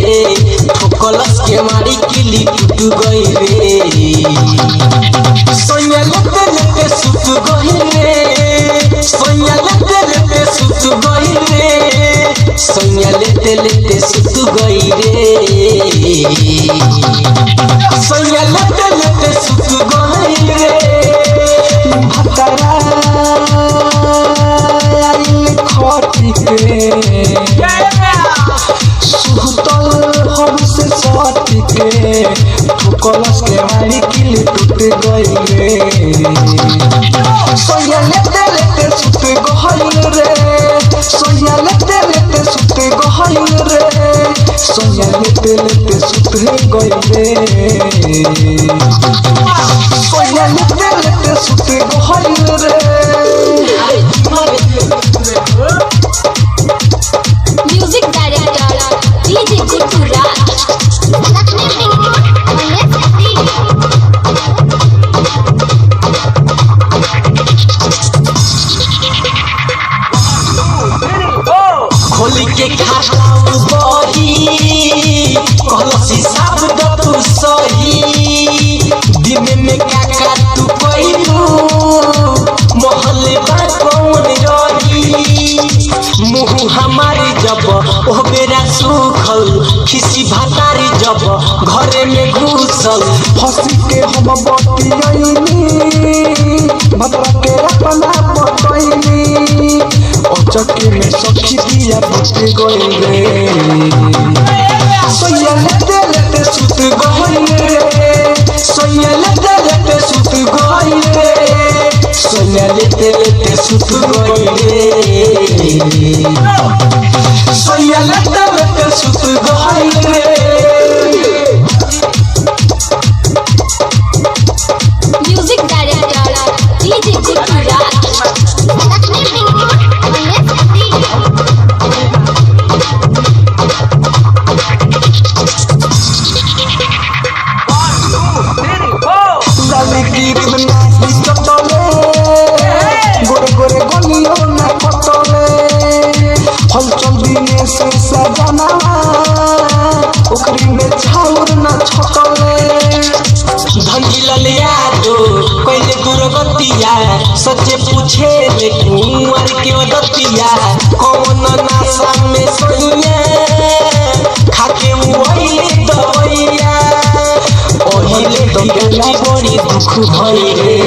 रे ठोकलस के मारी किली टूट गई रे सोया लेते लेते सुत गई रे सोया लेते लेते सुत गई रे सोया लेते लेते सुत गई रे सोया लेते लेते सुत गई रे भतरा आइल खटी के सुतल हमसे सटी के ठोकलस के मारी किली टूट गई रे सोया लेते लेते सुत गई रे सोया लेते लेते सुत गई रे सोया लेते लेते सुत गई रे सोया लेते लेते सुत गई रे म्यूजिक डायरेक्टर डीजे गुड्डू राज खोली के खाताऊ बही कहलसी साफ दतु सही दिन में काका तू कइलू मोहल्ले बा कौन रही मुँह हमारी जब ओ बेरा सुखल खिसी भातारी जब घरे में घुसल हंसी के हम बतियनी भतरा के अपना बतैनी चक्के में सखी दिया बुझ गई रे सोया लेते लेते सुत गई रे सोया लेते लेते सुत गई रे सोया लेते लेते सुत गई रे सोया लेते लेते सुत गई रे म्यूजिक डायरेक्टर डीजे गुड्डू राज हलचल दिने से सजना ओकरी में छाउर न छकले धंजिला ले दो पहले गुरगतिया सच्चे पूछे ले कुंवर के दतिया कौन नासा में सोइया खाके वही दवैया ओहिले दिगला बड़ी दुख भई रे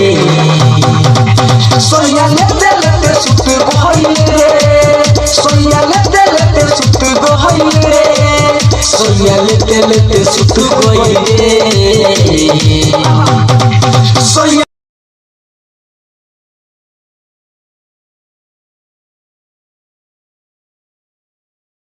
सोया लेते लेते सुत गई रे सोया लेते लेते सुत गई रे सोया लेते लेते सुत गई रे सोया